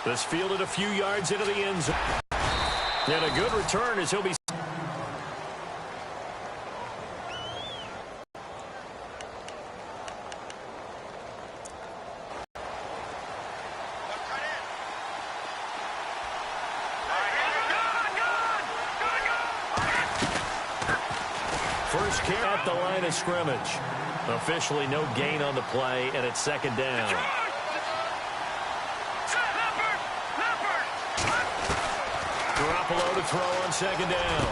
This fielded a few yards into the end zone. And a good return as he'll be... First carry at the line of scrimmage. Officially no gain on the play, and it's second down. Garoppolo to throw on second down.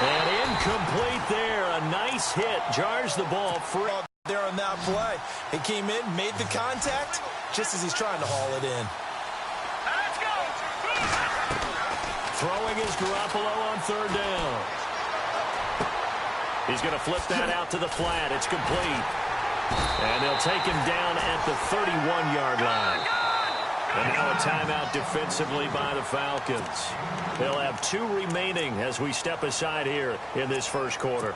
And incomplete there. A nice hit. Jars the ball free. There on that play. It came in, made the contact, just as he's trying to haul it in. Throwing is Garoppolo on third down. He's going to flip that out to the flat. It's complete. And they'll take him down at the 31-yard line. And now a timeout defensively by the Falcons. They'll have 2 remaining as we step aside here in this first quarter.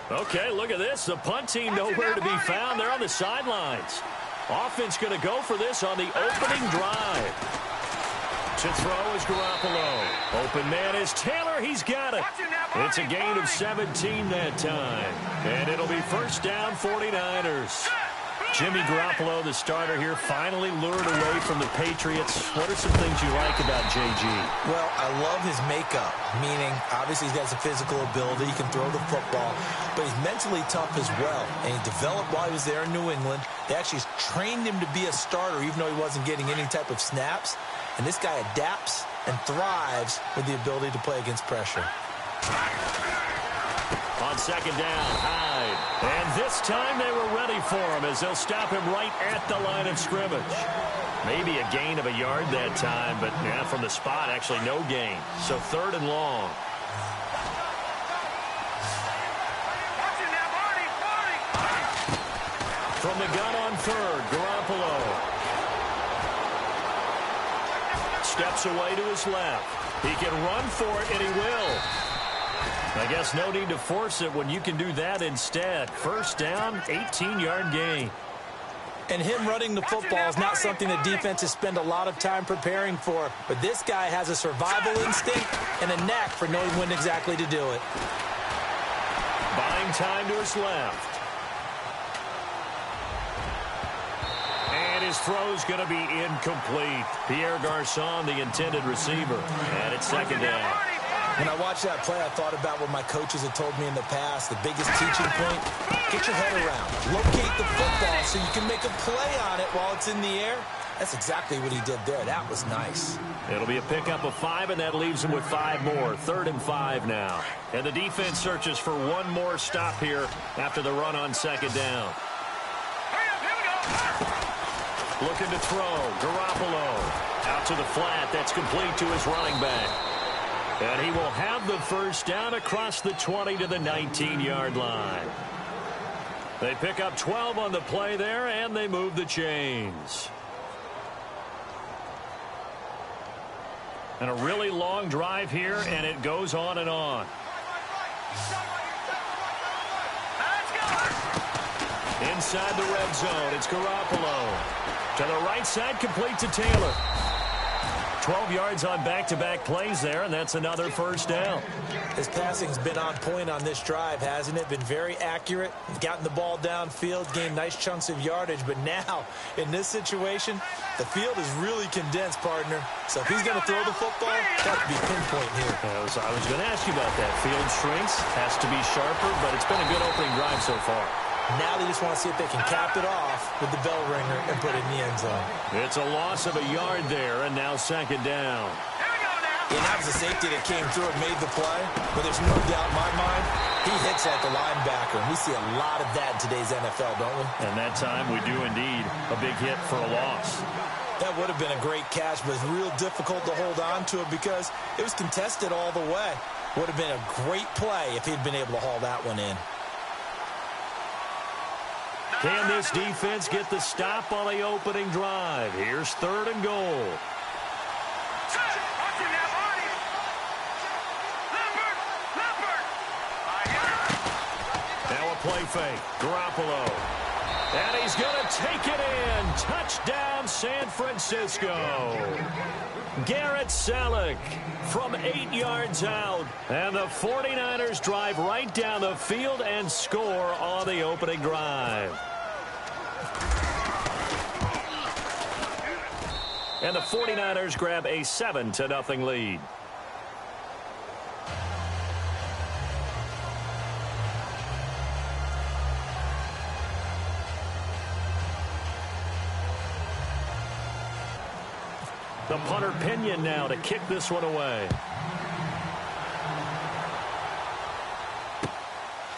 Okay, look at this. The punt team nowhere to be found. They're on the sidelines. Offense going to go for this on the opening drive. To throw is Garoppolo. Open man is Taylor. He's got it. It's a gain of 17 that time. And it'll be first down 49ers. Jimmy Garoppolo, the starter here, finally lured away from the Patriots. What are some things you like about J.G.? Well, I love his makeup, meaning obviously he's got some physical ability. He can throw the football, but he's mentally tough as well. And he developed while he was there in New England. They actually trained him to be a starter, even though he wasn't getting any type of snaps. And this guy adapts and thrives with the ability to play against pressure. On second down, Hyde. And this time they were ready for him as they'll stop him right at the line of scrimmage. Maybe a gain of a yard that time, but yeah, from the spot, actually no gain. So third and long. From the gun on third, Garoppolo. Steps away to his left. He can run for it, and he will. I guess no need to force it when you can do that instead. First down, 18-yard gain. And him running the football is not something that defenses spend a lot of time preparing for. But this guy has a survival instinct and a knack for knowing when exactly to do it. Buying time to his left. And his throw's going to be incomplete. Pierre Garçon, the intended receiver. And it's second down. When I watched that play, I thought about what my coaches had told me in the past. The biggest teaching point, get your head around. Locate the football so you can make a play on it while it's in the air. That's exactly what he did there. That was nice. It'll be a pickup of 5, and that leaves him with 5 more. 3rd and 5 now. And the defense searches for one more stop here after the run on second down. Looking to throw. Garoppolo out to the flat. That's complete to his running back. And he will have the first down across the 20 to the 19-yard line. They pick up 12 on the play there, and they move the chains. And a really long drive here, and it goes on and on. Inside the red zone, it's Garoppolo. To the right side, complete to Taylor. 12 yards on back-to-back plays there, and that's another first down. His passing's been on point on this drive, hasn't it? Been very accurate. Gotten the ball downfield, gained nice chunks of yardage. But now, in this situation, the field is really condensed, partner. So if he's going to throw the football, got to be pinpoint here. I was going to ask you about that. Field shrinks, has to be sharper, but it's been a good opening drive so far. Now they just want to see if they can cap it off with the bell ringer and put it in the end zone. It's a loss of a yard there, and now second down. And that was a safety that came through and made the play, but there's no doubt in my mind, he hits like a linebacker. And we see a lot of that in today's NFL, don't we? And that time we do indeed. A big hit for a loss. That would have been a great catch, but it's real difficult to hold on to it because it was contested all the way. Would have been a great play if he'd been able to haul that one in. Can this defense get the stop on the opening drive? Here's 3rd and goal. play fake. Garoppolo. And he's going to take it in. Touchdown, San Francisco. Garrett Selleck from 8 yards out. And the 49ers drive right down the field and score on the opening drive. And the 49ers grab a 7-0 lead. The punter Pinion now to kick this one away.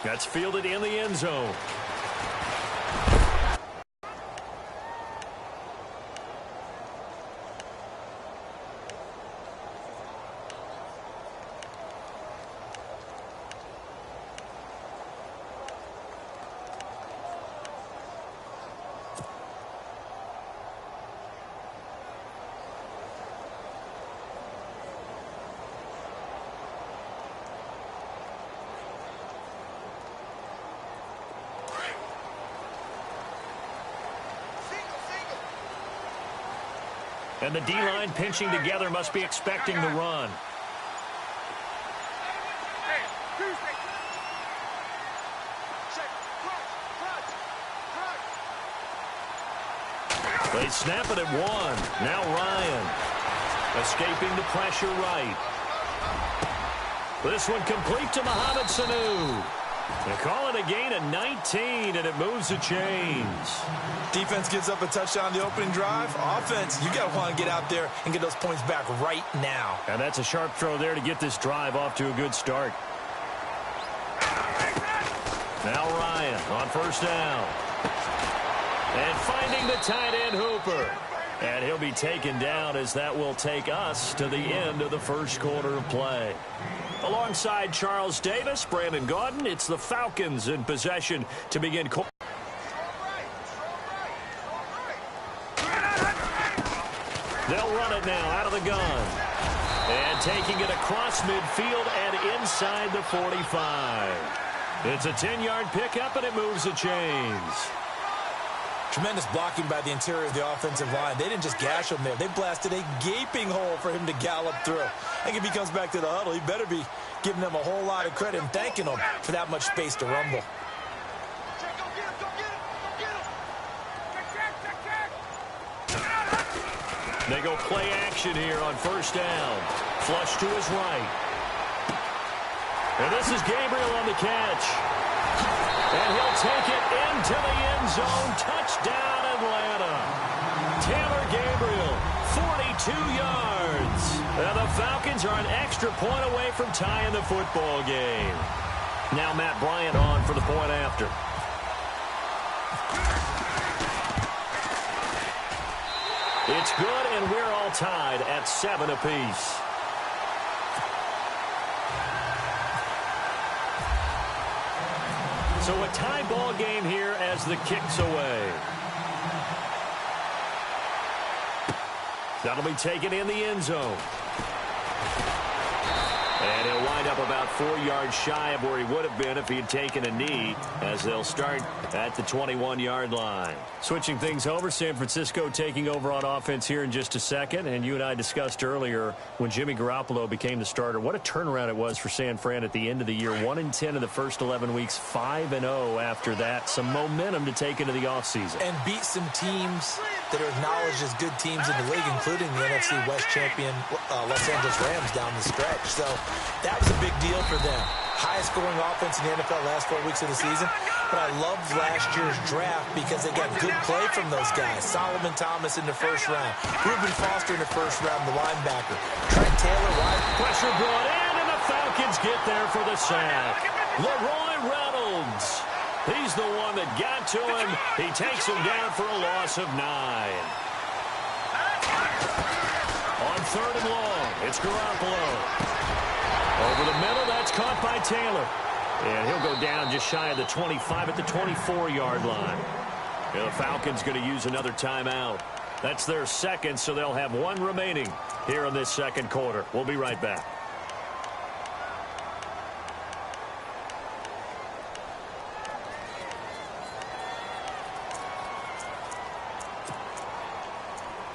That's fielded in the end zone. And the D-line pinching together must be expecting the run. They snap it at one. Now Ryan. Escaping the pressure right. This one complete to Mohamed Sanu. They call it a gain of 19, and it moves the chains. Defense gives up a touchdown on the opening drive. Offense, you got to want to get out there and get those points back right now. And that's a sharp throw there to get this drive off to a good start. Now Ryan on first down. And finding the tight end Hooper. And he'll be taken down as that will take us to the end of the first quarter of play. Alongside Charles Davis, Brandon Gaudin, it's the Falcons in possession to begin. They'll run it now out of the gun. And taking it across midfield and inside the 45. It's a 10-yard pickup, and it moves the chains. Tremendous blocking by the interior of the offensive line. They didn't just gash him there. They blasted a gaping hole for him to gallop through. I think if he comes back to the huddle, he better be giving them a whole lot of credit and thanking them for that much space to rumble. They go play action here on first down. Flush to his right. And this is Gabriel on the catch. And he'll take it into the end zone. Touchdown, Atlanta. Taylor Gabriel, 42 yards. And the Falcons are an extra point away from tying the football game. Now Matt Bryant on for the point after. It's good, and we're all tied at 7 apiece. So a tie ball game here as the kick's away. That'll be taken in the end zone. And he'll wind up about 4 yards shy of where he would have been if he had taken a knee, as they'll start at the 21-yard line. Switching things over, San Francisco taking over on offense here in just a second. And you and I discussed earlier when Jimmy Garoppolo became the starter, what a turnaround it was for San Fran at the end of the year. 1-10 in the first 11 weeks, 5-0 after that. Some momentum to take into the offseason. And beat some teams that are acknowledged as good teams in the league, including the NFC West champion Los Angeles Rams down the stretch. So that was a big deal for them. Highest scoring offense in the NFL last 4 weeks of the season. But I loved last year's draft because they got good play from those guys. Solomon Thomas in the first round. Reuben Foster in the first round, the linebacker. Trent Taylor, wide. Pressure brought in, and the Falcons get there for the sack. Leroy Reynolds. He's the one that got to him. He takes him down for a loss of 9. On third and long, it's Garoppolo. Over the middle, that's caught by Taylor. And he'll go down just shy of the 25 at the 24-yard line. And the Falcons going to use another timeout. That's their second, so they'll have one remaining here in this second quarter. We'll be right back.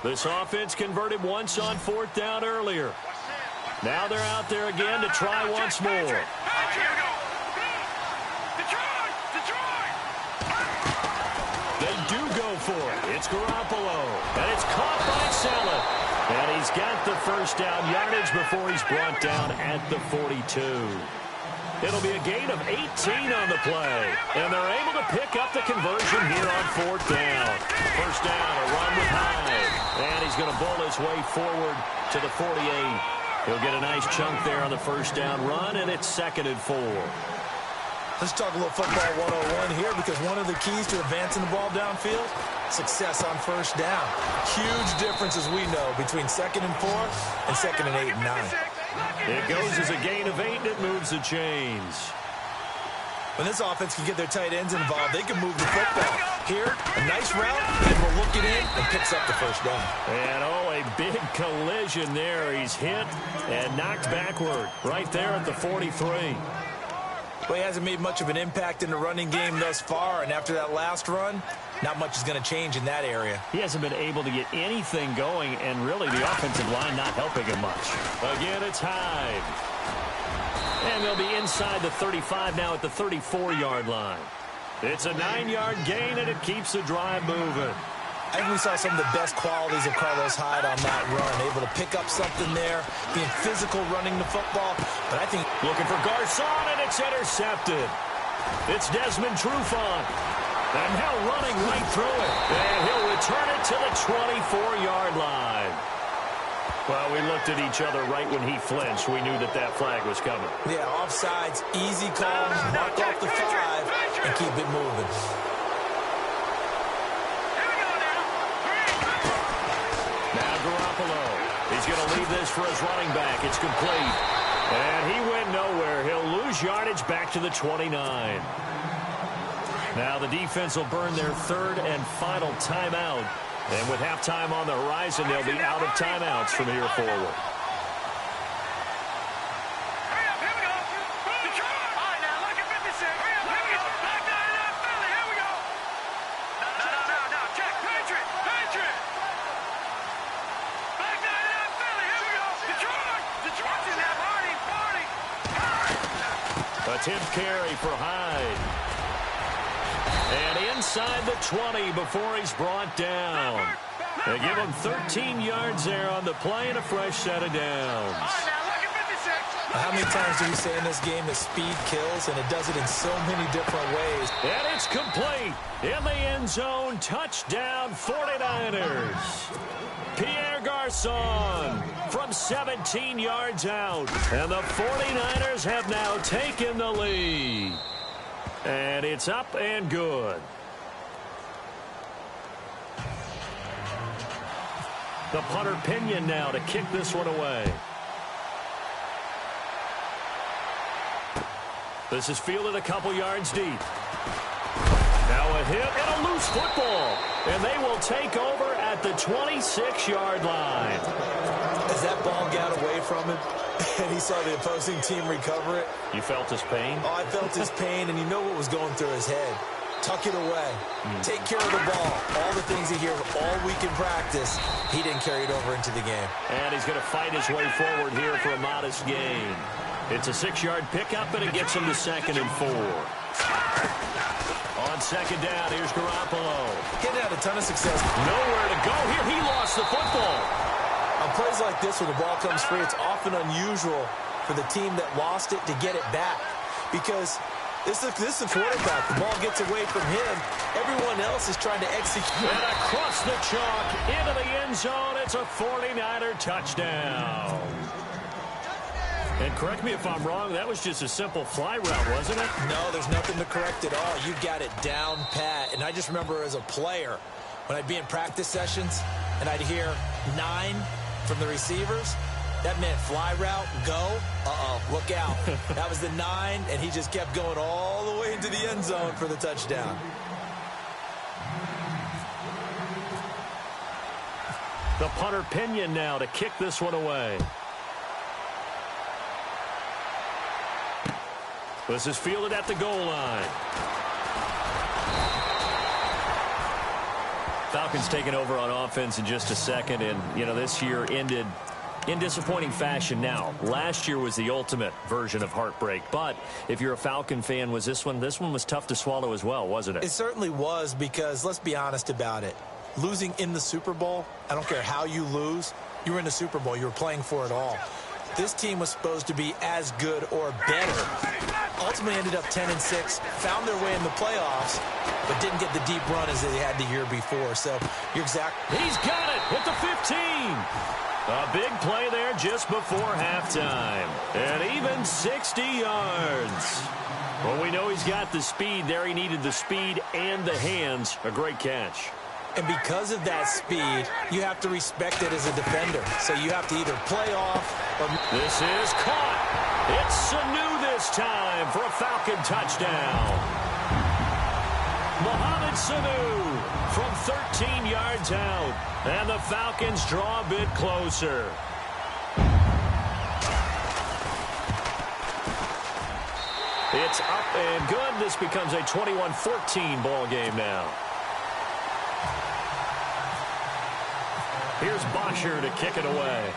This offense converted once on 4th down earlier. Now they're out there again to try once more. They do go for it. It's Garoppolo. And it's caught by Saleh. And he's got the first down yardage before he's brought down at the 42. It'll be a gain of 18 on the play. And they're able to pick up the conversion here on 4th down. First down, a run with Hyde. And he's going to bowl his way forward to the 48. He'll get a nice chunk there on the first down run, and it's 2nd and 4. Let's talk a little football 101 here, because one of the keys to advancing the ball downfield, success on first down. Huge difference, as we know, between 2nd and 4 and 2nd and 8 and 9. It goes as a gain of 8, and it moves the chains. When this offense can get their tight ends involved, they can move the football. Here, a nice route, able to look it in, and picks up the first down. And, a big collision there. He's hit and knocked backward right there at the 43. Well, he hasn't made much of an impact in the running game thus far, and after that last run, not much is going to change in that area. He hasn't been able to get anything going, and really the offensive line not helping him much. Again, it's Hyde. And they'll be inside the 35 now at the 34-yard line. It's a 9-yard gain, and it keeps the drive moving. I think we saw some of the best qualities of Carlos Hyde on that run. Able to pick up something there, being physical running the football. But I think looking for Garcon, and it's intercepted. It's Desmond Trufant. And now running right through it. And he'll return it to the 24-yard line. Well, we looked at each other right when he flinched. We knew that that flag was coming. Yeah, offsides, easy call, mark off the 5, and keep it moving. Garoppolo. He's going to leave this for his running back. It's complete. And he went nowhere. He'll lose yardage back to the 29. Now the defense will burn their 3rd and final timeout. And with halftime on the horizon, they'll be out of timeouts from here forward. Attempt carry for Hyde. And inside the 20 before he's brought down. They give him 13 yards there on the play and a fresh set of downs. How many times do we say in this game that speed kills, and it does it in so many different ways? And it's complete. In the end zone, touchdown 49ers. Pierre Garcon from 17 yards out. And the 49ers have now taken the lead. And it's up and good. The punter Pinion now to kick this one away. This is fielded a couple yards deep. Now a hit and a loose football. And they will take over at the 26-yard line. As that ball got away from him, and he saw the opposing team recover it. You felt his pain? Oh, I felt his pain, and you know what was going through his head. Tuck it away. Take care of the ball. All the things he hears all week in practice, he didn't carry it over into the game. And he's going to fight his way forward here for a modest gain. It's a 6-yard pickup, and it gets him to 2nd and 4. On 2nd down, here's Garoppolo. He had a ton of success. Nowhere to go here. He lost the football. On plays like this where the ball comes free, it's often unusual for the team that lost it to get it back. Because this is the quarterback. The ball gets away from him. Everyone else is trying to execute. And across the chalk into the end zone. It's a 49er touchdown. And correct me if I'm wrong, that was just a simple fly route, wasn't it? No, there's nothing to correct at all. You got it down pat. And I just remember as a player, when I'd be in practice sessions and I'd hear 9 from the receivers, that meant fly route, go, look out. That was the 9, and he just kept going all the way into the end zone for the touchdown. The punter Pinion now to kick this one away. This is fielded at the goal line. Falcons taking over on offense in just a second, and, you know, this year ended in disappointing fashion. Now, last year was the ultimate version of heartbreak, but if you're a Falcon fan, was this one was tough to swallow as well, wasn't it? It certainly was, because let's be honest about it. Losing in the Super Bowl, I don't care how you lose, you were in the Super Bowl, you were playing for it all. This team was supposed to be as good or better. Ultimately ended up 10-6, found their way in the playoffs, but didn't get the deep run as they had the year before. So you're exactly. He's got it at the 15. A big play there just before halftime. And even 60 yards. Well, we know he's got the speed there. He needed the speed and the hands. A great catch. And because of that speed, you have to respect it as a defender. So you have to either play off or... This is caught. It's Sanu this time for a Falcon touchdown. Mohamed Sanu from 13 yards out. And the Falcons draw a bit closer. It's up and good. This becomes a 21-14 ball game now. Here's Bosher to kick it away.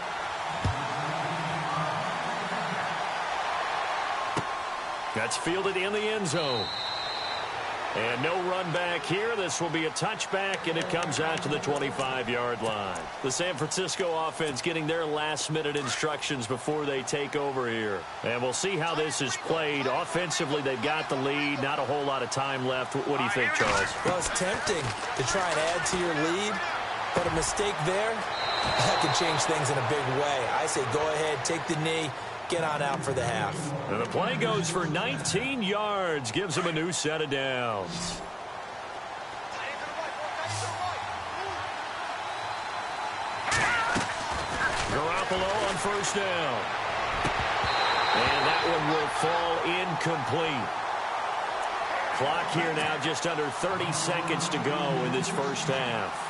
That's fielded in the end zone. And no run back here. This will be a touchback, and it comes out to the 25-yard line. The San Francisco offense getting their last-minute instructions before they take over here. And we'll see how this is played. Offensively, they've got the lead. Not a whole lot of time left. What do you think, Charles? Well, it's tempting to try and add to your lead, but a mistake there, that can change things in a big way. I say go ahead, take the knee, get on out for the half. And the play goes for 19 yards. Gives him a new set of downs. Garoppolo on first down. And that one will fall incomplete. Clock here now just under 30 seconds to go in this first half.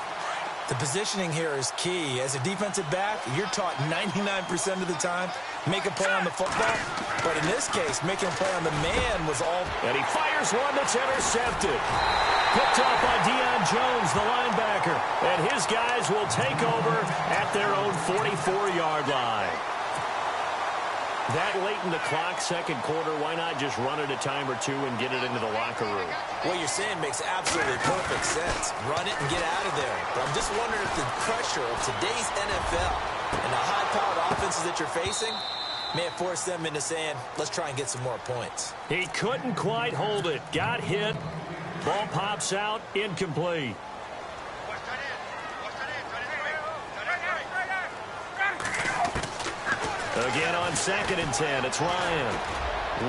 The positioning here is key. As a defensive back, you're taught 99% of the time, make a play on the football. But in this case, making a play on the man was all. And he fires one that's intercepted. Picked off by Deion Jones, the linebacker. And his guys will take over at their own 44-yard line. That late in the clock, second quarter, why not just run it a time or two and get it into the locker room? What you're saying makes absolutely perfect sense. Run it and get out of there. But I'm just wondering if the pressure of today's NFL and the high-powered offenses that you're facing may have forced them into saying, let's try and get some more points. He couldn't quite hold it. Got hit. Ball pops out. Incomplete. Again on 2nd and 10, it's Ryan.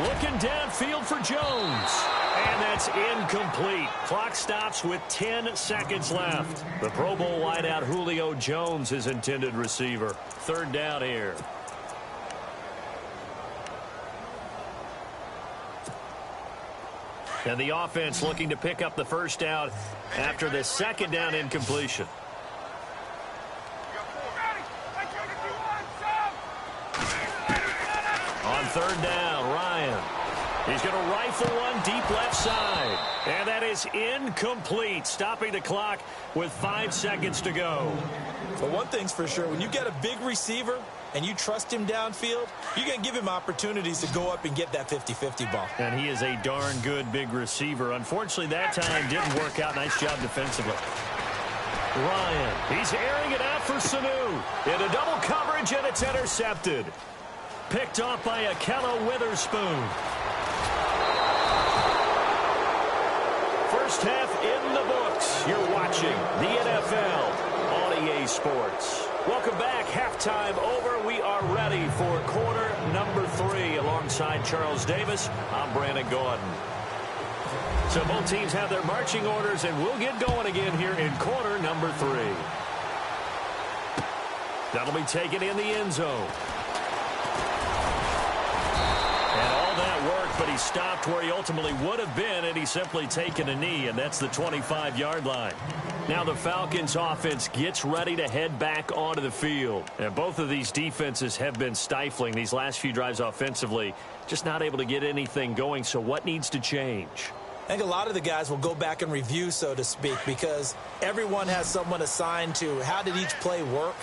Looking downfield for Jones. And that's incomplete. Clock stops with 10 seconds left. The Pro Bowl wideout Julio Jones, his intended receiver. Third down here. And the offense looking to pick up the first down after the second down incompletion. On third down, Ryan. He's going to rifle one deep left side. And that is incomplete, stopping the clock with 5 seconds to go. But one thing's for sure, when you get a big receiver and you trust him downfield, you're going to give him opportunities to go up and get that 50-50 ball. And he is a darn good big receiver. Unfortunately, that time didn't work out. Nice job defensively. Ryan, he's airing it out for Sanu. In a double coverage, and it's intercepted. Picked off by Akello Witherspoon. First half in the books. You're watching the NFL on EA Sports. Welcome back. Halftime over. We are ready for quarter number 3. Alongside Charles Davis, I'm Brandon Gordon. So both teams have their marching orders, and we'll get going again here in quarter number 3. That'll be taken in the end zone. And all that work, but he stopped where he ultimately would have been, and he's simply taken a knee, and that's the 25-yard line. Now the Falcons offense gets ready to head back onto the field. And both of these defenses have been stifling these last few drives offensively, just not able to get anything going. So what needs to change? I think a lot of the guys will go back and review, so to speak, because everyone has someone assigned to how did each play work.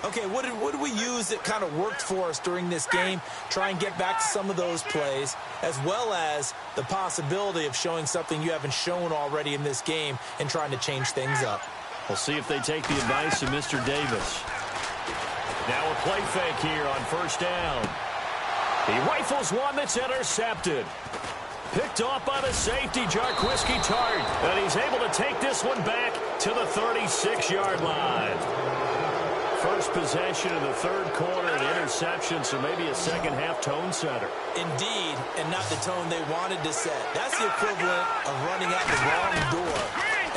Okay, what did we use that kind of worked for us during this game? Try and get back to some of those plays, as well as the possibility of showing something you haven't shown already in this game and trying to change things up. We'll see if they take the advice of Mr. Davis. Now a play fake here on first down. He rifles one that's intercepted. Picked off by the safety, Jarquiski Tart. And he's able to take this one back to the 36-yard line. First possession of the third quarter, an interception, so maybe a second-half tone setter. Indeed, and not the tone they wanted to set. That's the equivalent of running out the wrong door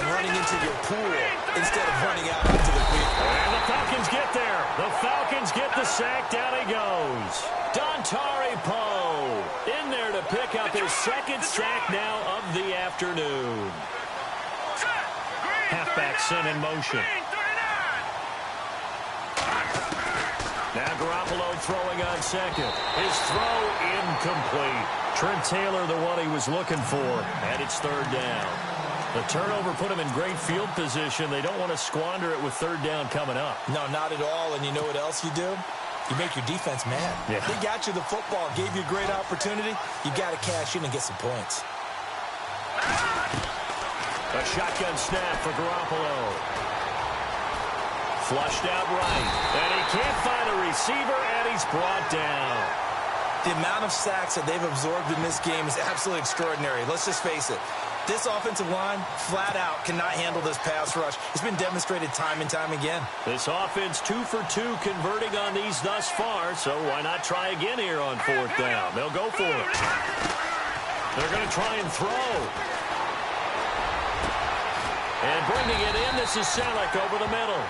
and running into your pool instead of running out into the field. And the Falcons get there. The Falcons get the sack. Down he goes. Dontari Poe in there to pick up his second sack now of the afternoon. Halfback sent in motion. Now Garoppolo throwing on second. His throw incomplete. Trent Taylor, the one he was looking for, and it's third down. The turnover put him in great field position. They don't want to squander it with third down coming up. No, not at all. And you know what else you do? You make your defense mad. Yeah. They got you the football, gave you a great opportunity. You got to cash in and get some points. A shotgun snap for Garoppolo. Flushed out right. And he can't find a receiver, and he's brought down. The amount of sacks that they've absorbed in this game is absolutely extraordinary. Let's just face it. This offensive line, flat out, cannot handle this pass rush. It's been demonstrated time and time again. This offense 2 for 2 converting on these thus far, so why not try again here on fourth down? They'll go for it. They're going to try and throw. And bringing it in, this is Selleck over the middle.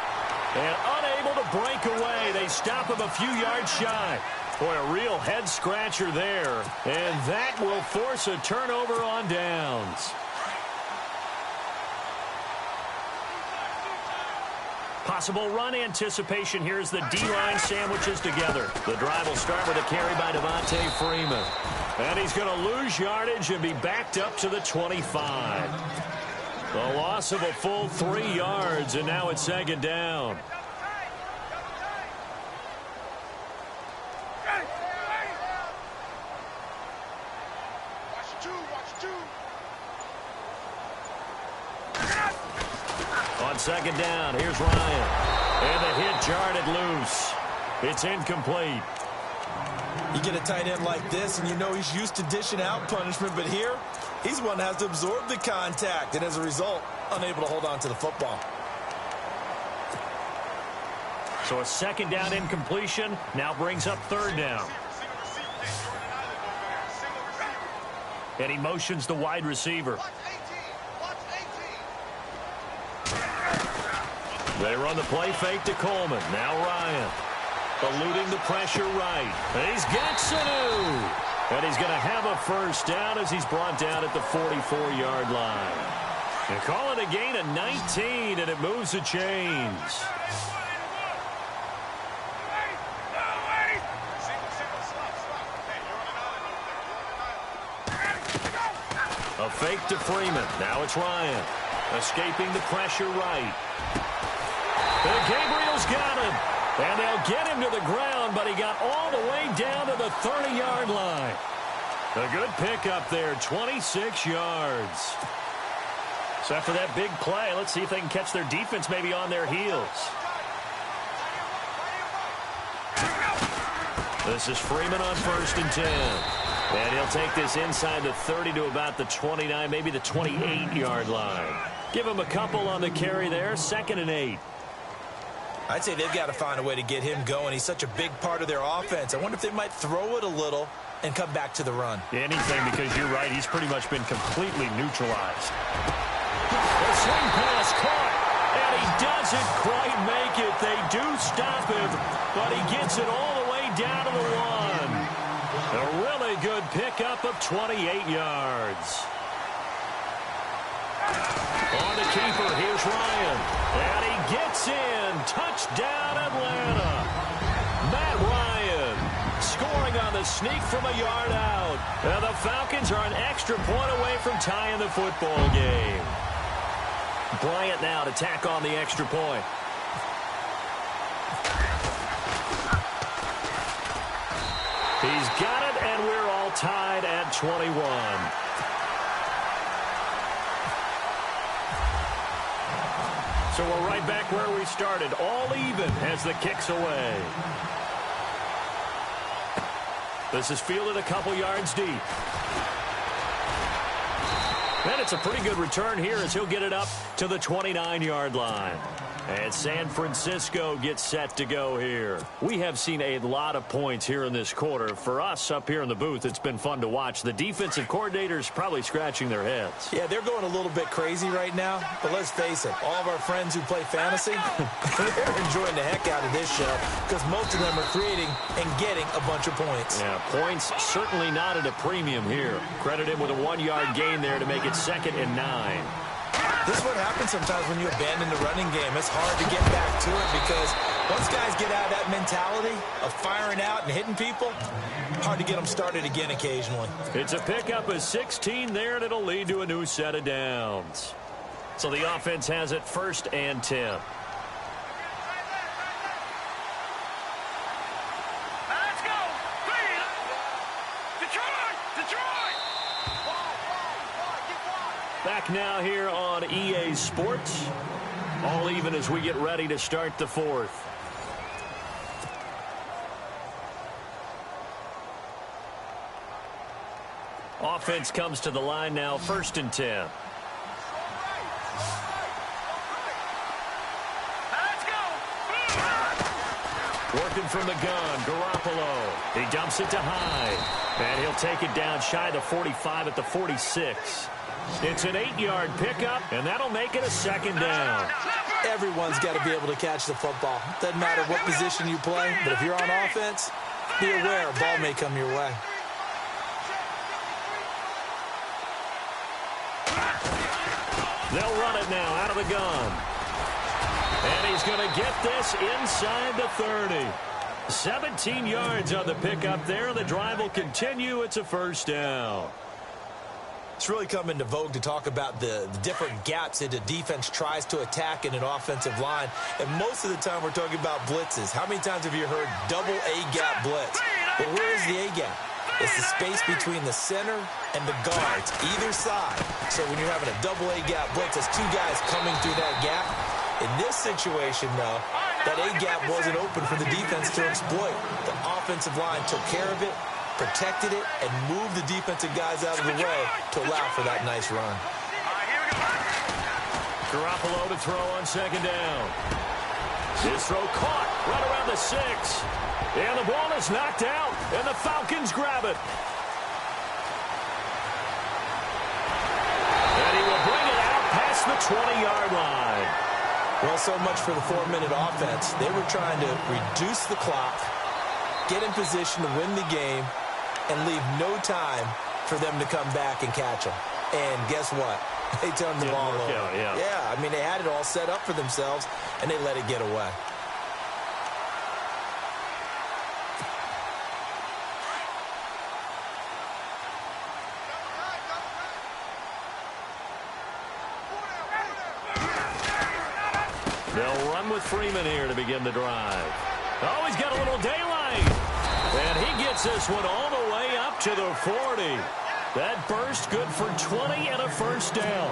And unable to break away. They stop him a few yards shy. Boy, a real head-scratcher there. And that will force a turnover on downs. Possible run anticipation here as the D-line sandwiches together. The drive will start with a carry by Devontae Freeman. And he's going to lose yardage and be backed up to the 25. The loss of a full 3 yards, and now it's second down. On second down, here's Ryan. And the hit jarred loose. It's incomplete. You get a tight end like this, and you know he's used to dishing out punishment, but here, he's the one that has to absorb the contact, and as a result, unable to hold on to the football. So a second down incompletion now brings up third down. And he motions the wide receiver. They run the play fake to Coleman. Now Ryan. Eluding the pressure right. And he's got Sanu. And he's going to have a first down as he's brought down at the 44-yard line. And call it a gain of 19, and it moves the chains. A fake to Freeman. Now it's Ryan. Escaping the pressure right. And Gabriel's got him. And they'll get him to the ground, but he got all the way down to the 30-yard line. A good pickup there, 26 yards. So after that big play, let's see if they can catch their defense maybe on their heels. This is Freeman on 1st and 10. And he'll take this inside the 30 to about the 29, maybe the 28-yard line. Give him a couple on the carry there, 2nd and 8. I'd say they've got to find a way to get him going. He's such a big part of their offense. I wonder if they might throw it a little and come back to the run. Anything, because you're right. He's pretty much been completely neutralized. The swing pass caught, and he doesn't quite make it. They do stop him, but he gets it all the way down to the 1. A really good pickup of 28 yards. On the keeper, here's Ryan. And he gets in. Touchdown, Atlanta. Matt Ryan scoring on the sneak from a yard out. And the Falcons are an extra extra point away from tying the football game. Bryant now to tack on the extra point. He's got it, and we're all tied at 21. So we're right back where we started, all even as the kick's away. This is fielded a couple yards deep. And it's a pretty good return here as he'll get it up to the 29-yard line. And San Francisco gets set to go here. We have seen a lot of points here in this quarter. For us up here in the booth, it's been fun to watch. The defensive coordinators probably scratching their heads. Yeah, they're going a little bit crazy right now. But let's face it, all of our friends who play fantasy, they're enjoying the heck out of this show because most of them are creating and getting a bunch of points. Yeah, points certainly not at a premium here. Credit him with a 1-yard gain there to make it 2nd and 9. This is what happens sometimes when you abandon the running game. It's hard to get back to it because once guys get out of that mentality of firing out and hitting people, hard to get them started again occasionally. It's a pickup of 16 there, and it'll lead to a new set of downs. So the offense has it 1st and 10. Let's go! Detroit! Detroit! Back now here on EA Sports. All even as we get ready to start the 4th. Offense comes to the line now, 1st and 10. Let's go! Working from the gun, Garoppolo. He dumps it to Hyde. And he'll take it down shy of 45 at the 46. It's an 8-yard pickup, and that'll make it a 2nd down. Everyone's got to be able to catch the football. Doesn't matter what position you play, but if you're on offense, be aware a ball may come your way. They'll run it now out of the gun. And he's going to get this inside the 30. 17 yards on the pickup there. The drive will continue. It's a 1st down. It's really come into vogue to talk about the different gaps that the defense tries to attack in an offensive line. And most of the time we're talking about blitzes. How many times have you heard double A-gap blitz? Well, where is the A-gap? It's the space between the center and the guards, either side. So when you're having a double A-gap blitz, it's 2 guys coming through that gap. In this situation, though, that A-gap wasn't open for the defense to exploit. The offensive line took care of it, protected it, and moved the defensive guys out of the way to allow for that nice run. Garoppolo to throw on 2nd down. His throw caught right around the 6. And the ball is knocked out, and the Falcons grab it. And he will bring it out past the 20-yard line. Well, so much for the 4-minute offense. They were trying to reduce the clock, get in position to win the game, and leave no time for them to come back and catch them. And guess what? They turned the ball over. Yeah, I mean, they had it all set up for themselves, and they let it get away. They'll run with Freeman here to begin the drive. Oh, he's got a little daylight. And he gets this one all the way up to the 40. That burst good for 20 and a 1st down.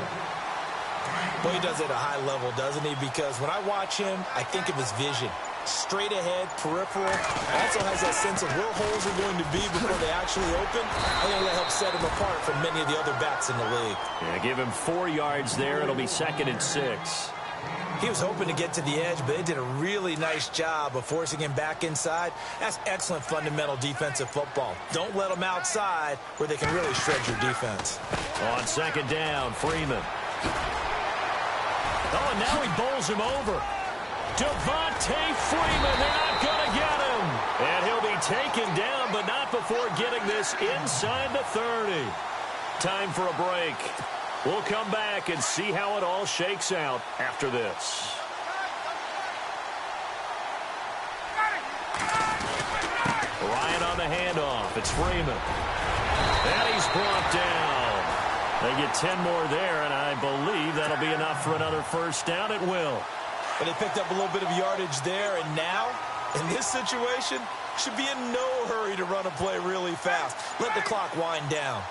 Well, he does it at a high level, doesn't he? Because when I watch him, I think of his vision. Straight ahead, peripheral. Also has that sense of where holes are going to be before they actually open. I think that helps set him apart from many of the other backs in the league. Yeah, give him 4 yards there. It'll be 2nd and 6. He was hoping to get to the edge, but they did a really nice job of forcing him back inside. That's excellent fundamental defensive football. Don't let them outside where they can really shred your defense. On 2nd down, Freeman. Oh, and now he bowls him over. Devontae Freeman, they're not going to get him. And he'll be taken down, but not before getting this inside the 30. Time for a break. We'll come back and see how it all shakes out after this. Ryan on the handoff. It's Freeman. And he's brought down. They get 10 more there, and I believe that'll be enough for another first down. It will. But they picked up a little bit of yardage there, and now, in this situation, should be in no hurry to run a play really fast. Let the clock wind down.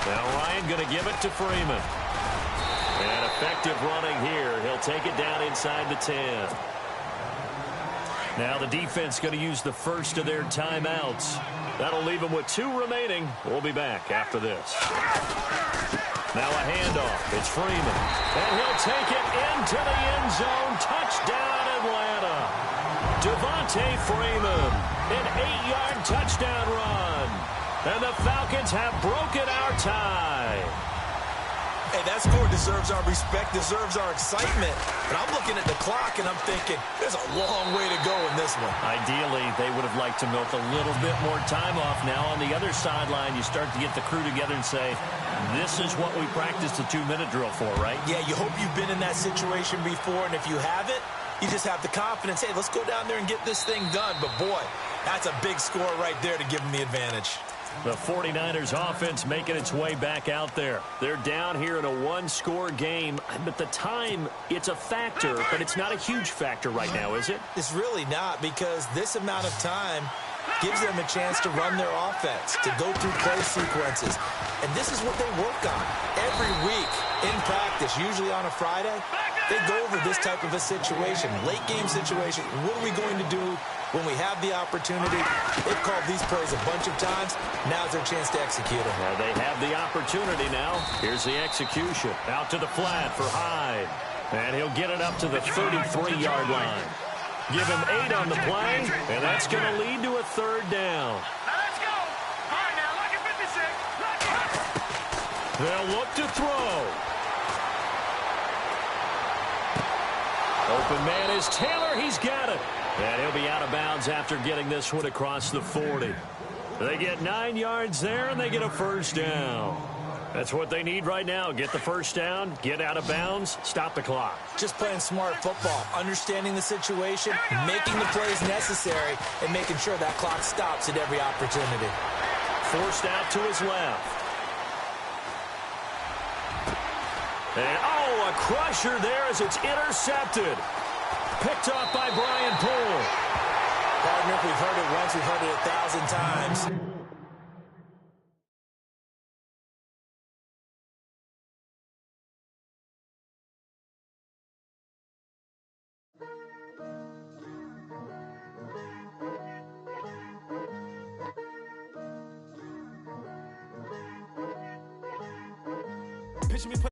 Now Ryan going to give it to Freeman. And effective running here. He'll take it down inside the 10. Now the defense going to use the first of their timeouts. That'll leave them with 2 remaining. We'll be back after this. Now a handoff. It's Freeman. And he'll take it into the end zone. Touchdown, Atlanta. Devontae Freeman. An 8-yard touchdown run. And the Falcons have broken our tie. Hey, that score deserves our respect, deserves our excitement. But I'm looking at the clock, and I'm thinking, there's a long way to go in this one. Ideally, they would have liked to milk a little bit more time off. Now, on the other sideline, you start to get the crew together and say, this is what we practiced the 2-minute drill for, right? Yeah, you hope you've been in that situation before, and if you haven't, you just have the confidence, hey, let's go down there and get this thing done. But, boy, that's a big score right there to give them the advantage. The 49ers offense making its way back out there. They're down here in a 1-score game, but the time, it's a factor, but it's not a huge factor right now, is it? It's really not, because this amount of time gives them a chance to run their offense, to go through play sequences. And this is what they work on every week in practice, usually on a Friday. They go over this type of a situation, late-game situation. What are we going to do when we have the opportunity? They've called these plays a bunch of times. Now's their chance to execute them. Well, they have the opportunity now. Here's the execution. Out to the flat for Hyde. And he'll get it up to the 33-yard line. Give him 8 on the play, and that's going to lead to a 3rd down. Let's go. All right, now, look at 56. They'll look to throw. Open man is Taylor. He's got it. And he'll be out of bounds after getting this one across the 40. They get 9 yards there, and they get a first down. That's what they need right now. Get the first down, get out of bounds, stop the clock. Just playing smart football, understanding the situation, making the plays necessary, and making sure that clock stops at every opportunity. Forced out to his left. And, oh, a crusher there as it's intercepted. Picked off by Brian Poole. Partner, if we've heard it once, we've heard it 1,000 times. Picture me put